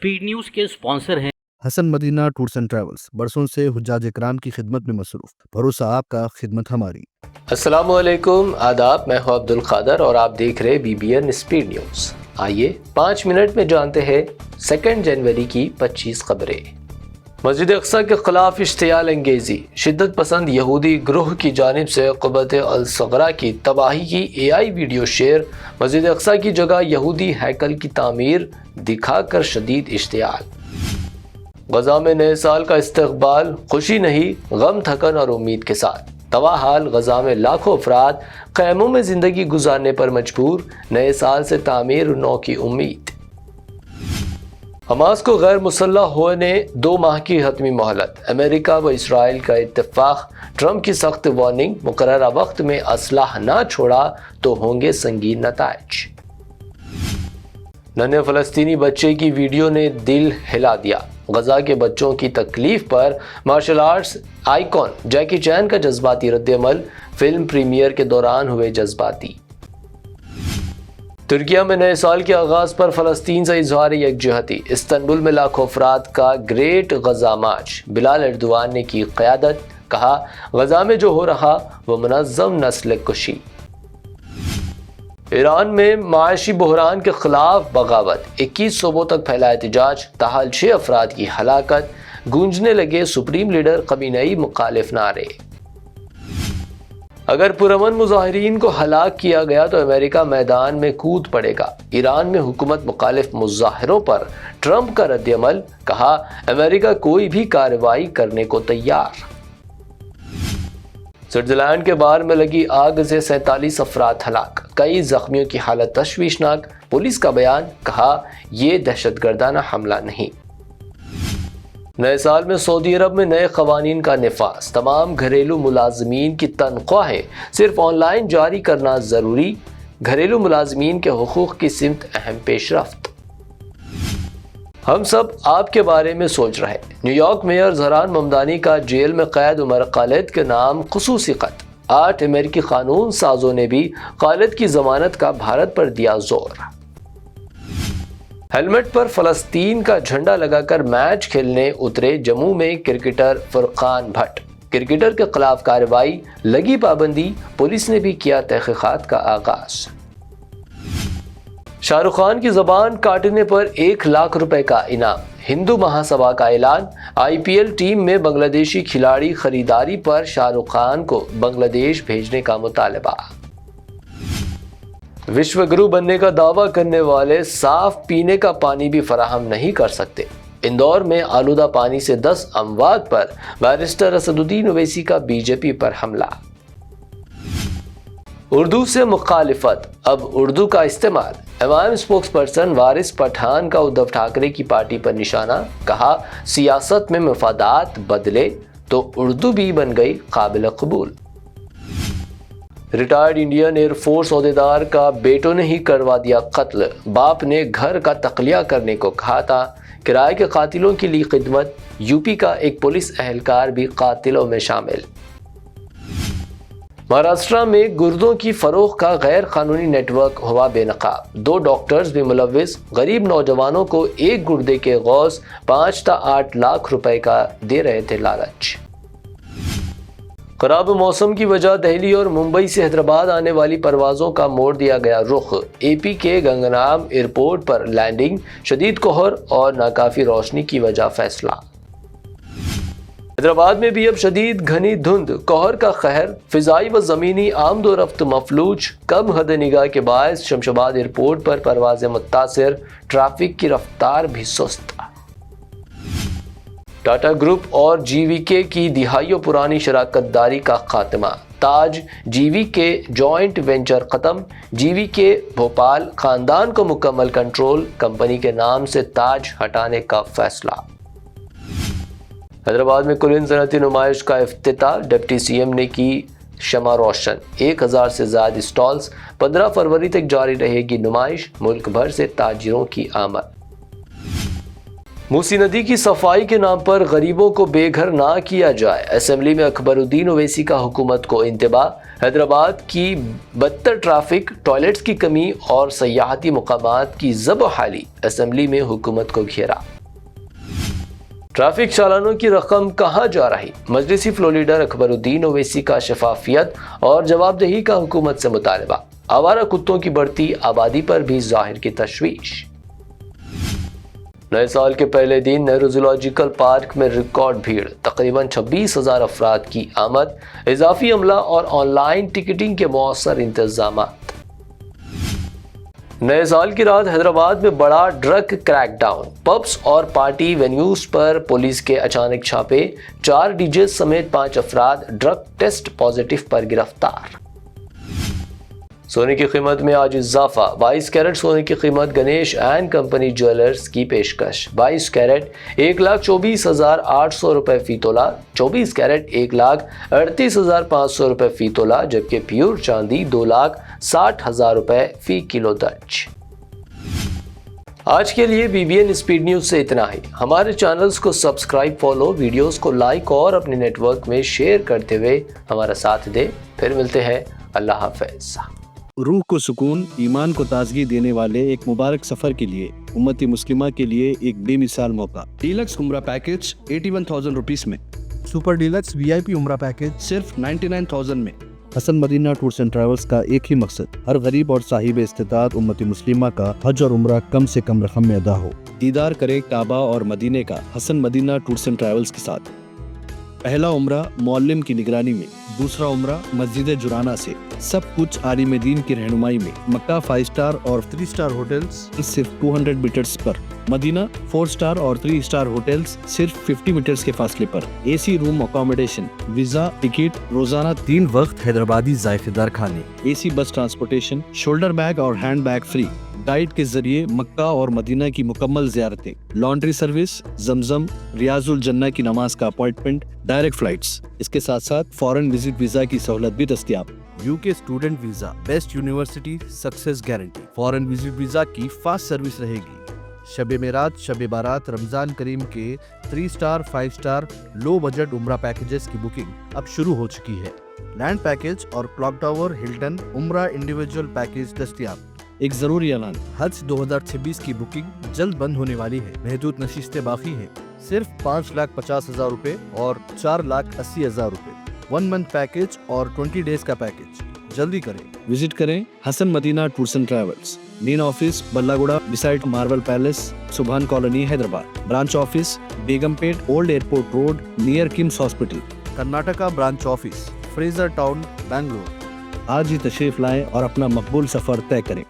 Speed news के sponsor हैं Hasan Madina tours and travels, बरसों से हुज्जाज इकराम की खिदमत में मसरूफ। भरोसा आपका, खिदमत हमारी। अस्सलामुअलैकुम, आदाब। मैं हूं अब्दुल खादर और आप देख रहे BBN स्पीड न्यूज। आइए 5 मिनट में जानते हैं 2 जनवरी की 25 खबरें। मस्जिद अक्सा के खिलाफ इश्तियाल अंगेजी। शिद्दत पसंद यहूदी ग्रोह की जानिब से क़ुव्वत अल सगरा की तबाही की AI वीडियो शेयर। मस्जिद अक्सा की जगह यहूदी हैकल की तामीर दिखाकर शदीद इश्तियाल। गजा में नए साल का इस्तकबाल खुशी नहीं, गम, थकन और उम्मीद के साथ। तबाह हाल गजा में लाखों अफराद खैमों में जिंदगी गुजारने पर मजबूर। नए साल से तामीर नौ की उम्मीद। हमास को गैर मुसल्लह होने 2 माह की हतमी मोहलत। अमेरिका व इसराइल का इत्तेफाक। ट्रंप की सख्त वार्निंग, मुकर्ररा वक्त में असलाह ना छोड़ा तो होंगे संगीन नताइज। नन्हे फलस्तीनी बच्चे की वीडियो ने दिल हिला दिया। गजा के बच्चों की तकलीफ पर मार्शल आर्ट्स आइकॉन जैकी चैन का जज्बाती रद्द-ए-अमल। फिल्म प्रीमियर के दौरान हुए जज्बाती। तुर्किया में नए साल के आगाज पर फलस्तीन से इजहार यकजहती। इस्तांबुल में लाखों अफराद का ग्रेट गजा मार्च। बिलाल एर्दोआन ने की क़यादत। कहा, गजा में जो हो रहा वो मुनज़्ज़म नस्ल कुशी। ईरान में माशी बहरान के खिलाफ बगावत। 21 सूबों तक फैला एहतजाज। ताहाल 6 अफराद की हलाकत। गूंजने लगे सुप्रीम लीडर खमीनेई मुखालिफ नारे। अगर पुरअमन मुजाहिरीन को हलाक किया गया तो अमेरिका मैदान में कूद पड़ेगा। ईरान में हुकूमत मुखालिफ मुजाहिरों पर ट्रंप का रद्द-ए-अमल। कहा, अमेरिका कोई भी कार्रवाई करने को तैयार। स्विट्जरलैंड के बार में लगी आग से 47 अफराद हलाक। कई जख्मियों की हालत तशवीशनाक। पुलिस का बयान। कहा, ये दहशतगर्दाना हमला नहीं। नए साल में सऊदी अरब में नए कवानीन का निफाज। तमाम घरेलू मुलाजमीन की तनख्वाहें सिर्फ ऑनलाइन जारी करना जरूरी। घरेलू मुलाजमीन के हुकूक की सिमत अहम पेशरफ्त। हम सब आपके बारे में सोच रहे। न्यूयॉर्क मेयर जहरान ममदानी का जेल में कैद उमर खालिद के नाम खुसूसी खत। 8 अमेरिकी कानून साजों ने भी खालिद की जमानत का भारत पर दिया जोर। हेलमेट पर फलस्तीन का झंडा लगाकर मैच खेलने उतरे जम्मू में क्रिकेटर फुरकान भट्ट। क्रिकेटर के खिलाफ कार्रवाई, लगी पाबंदी। पुलिस ने भी किया तहकीकात का आगाज। शाहरुख खान की जबान काटने पर 1 लाख रुपए का इनाम। हिंदू महासभा का ऐलान। IPL टीम में बांग्लादेशी खिलाड़ी खरीदारी पर शाहरुख खान को बांग्लादेश भेजने का मुतालबा। विश्व गुरु बनने का दावा करने वाले साफ पीने का पानी भी फराहम नहीं कर सकते। इंदौर में आलूदा पानी से 10 अमवात पर बैरिस्टर असदुद्दीन ओवैसी का BJP पर हमला। उर्दू से मुखालिफत, अब उर्दू का इस्तेमाल। एमआईएम स्पोक्स पर्सन वारिस पठान का उद्धव ठाकरे की पार्टी पर निशाना। कहा, सियासत में मफादात बदले तो उर्दू भी बन गई काबिल कबूल। रिटायर्ड इंडियन एयरफोर्स ओहदेदार का बेटों ने ही करवा दिया कत्ल। बाप ने घर का तखलिया करने को कहा था। किराए के कातिलों के लिए खिदमत। यूपी का एक पुलिस एहलकार भी कातिलों में शामिल। महाराष्ट्र में गुर्दों की फरोख्त का गैर कानूनी नेटवर्क हुआ बेनकाब। 2 डॉक्टर्स भी मुलव्विस। गरीब नौजवानों को एक गुर्दे के गौस 5 से 8 लाख रुपए का दे रहे थे लालच। खराब मौसम की वजह दिल्ली और मुंबई से हैदराबाद आने वाली परवाजों का मोड़ दिया गया रुख। AP के गंगनाम एयरपोर्ट पर लैंडिंग। शदीद कोहर और नाकाफी रोशनी की वजह फैसला। हैदराबाद में भी अब शदीद घनी धुंध, कोहर का कहर। फिजाई व जमीनी आमदोरफ्त मफलूज। कम हद निगाह के बायस शमशाबाद एयरपोर्ट पर परवाजें मुतासिर। ट्रैफिक की रफ्तार भी सुस्त। टाटा ग्रुप और GVK की दिहाइयों पुरानी शराकतदारी का खात्मा। ताज GVK जॉइंट वेंचर खत्म। GVK भोपाल खानदान को मुकम्मल कंट्रोल। कंपनी के नाम से ताज हटाने का फैसला। हैदराबाद में कुलीन सनअती नुमाइश का इफ्तिताह। डिप्टी CM ने की शमा रोशन। 1000 से ज्यादा स्टॉल्स। 15 फरवरी तक जारी रहेगी नुमाइश। मुल्क भर से ताजिरों की आमद। موسی ندی کی صفائی کے نام پر غریبوں کو بے گھر نہ کیا جائے، اسمبلی میں اکبر الدین اویسی کا حکومت کو انتباہ۔ حیدرآباد کی بدتر ٹریفک، ٹوائلٹس کی کمی اور سیاحتی مقامات کی زب و حالی، اسمبلی میں حکومت کو گھیرا۔ ٹریفک چالانوں کی رقم کہاں جا رہی؟ مجلسی فلور لیڈر اکبر الدین اویسی کا شفافیت اور جواب دہی کا حکومت سے مطالبہ۔ آوارہ کتوں کی بڑھتی آبادی پر بھی ظاہر کی تشویش۔ نئے سال کے پہلے دن نہرو زولوجیکل پارک میں ریکارڈ بھیڑ، تقریباً 26,000 افراد کی آمد، اضافی عملہ اور آن لائن ٹکٹنگ کے مؤثر انتظامات۔ نئے سال کی رات حیدرآباد میں بڑا ڈرگ کریک ڈاؤن، پبس اور پارٹی وینیوز پر پولیس کے اچانک چھاپے، 4 ڈی جے سمیت 5 افراد ڈرگ ٹیسٹ پازیٹیو پر گرفتار۔ سونے کی قیمت میں آج اضافہ، 22 کیرٹ سونے کی قیمت گنیش اینڈ کمپنی جویلرز کی پیشکش، 22 کیرٹ 1,24,800 روپے فی تولہ، 24 کیرٹ 1,38,500 روپے فی تولہ، جبکہ پیور چاندی 2,60,000 روپے فی کلو درج۔ آج کے لیے BBN اسپیڈ نیوز سے اتنا ہی۔ ہمارے چینلز کو سبسکرائب، فالو، ویڈیوز کو لائک اور اپنے نیٹ ورک میں شیئر کرتے ہوئے ہمارا ساتھ دیں۔ پھر ملتے ہیں، اللہ حافظ۔ روح کو سکون، ایمان کو تازگی دینے والے ایک مبارک سفر کے لیے امت مسلمہ کے لیے ایک بے مثال موقع۔ ڈیلکس عمرہ پیکج 81,000 روپیز میں، سپر ڈیلکس VIP عمرہ پیکج صرف 99,000 میں۔ حسن مدینہ ٹورز اینڈ ٹریولز کا ایک ہی مقصد، ہر غریب اور صاحب استطاعت امت مسلمہ کا حج اور عمرہ کم سے کم رقم میں ادا ہو۔ دیدار کرے کعبہ اور مدینے کا حسن مدینہ ٹورز اینڈ ٹریولز کے ساتھ۔ پہلا عمرہ معلم کی نگرانی میں، دوسرا عمرہ مسجد جرانہ سے، سب کچھ عالم دین کی رہنمائی میں۔ مکہ 5 سٹار اور 3 سٹار ہوٹلز صرف 200 میٹرز پر، مدینہ 4 سٹار اور 3 سٹار ہوٹلز صرف 50 میٹرز کے فاصلے پر۔ AC روم اکاموڈیشن، ویزا، ٹکٹ، روزانہ 3 وقت حیدرآبادی ذائقے دار کھانے، AC بس ٹرانسپورٹیشن، شولڈر بیگ اور ہینڈ بیگ فری، گائیڈ کے ذریعے مکہ اور مدینہ کی مکمل زیارتیں، لانڈری سروس، زمزم، ریاض الجنہ کی نماز کا اپوائنٹمنٹ، ڈائریکٹ فلائٹس۔ اس کے ساتھ ساتھ فارن وزٹ ویزا کی سہولت بھی دستیاب۔ UK student visa, best university success guarantee, foreign visit visa کی فاسٹ سروس رہے گی۔ شب معراج، شب بارات، رمضان کریم کے 3 سٹار 5 سٹار لو بجٹ عمرہ پیکجز کی بکنگ اب شروع ہو چکی ہے۔ لینڈ پیکج اور کلاک ٹاور، ہلٹن عمرہ انڈیویجول پیکج دستیاب۔ ایک ضروری اعلان، حج 2026 کی بکنگ جلد بند ہونے والی ہے، محدود نشستیں باقی ہیں، صرف 5,50,000 روپے اور 4,80,000 روپے، 1 منتھ پیکج اور 20 ڈیز کا پیکج، جلدی کریں۔ وزٹ کریں Hassan Madina tours and travels, main office بلہ گوڑا beside Marvel palace, Subhan colony Hyderabad, branch office Begumpet old airport road near KIMS hospital, Karnataka branch office, Frazer town, Bangalore. آج ہی تشریف لائیں اور اپنا مقبول سفر طے کریں۔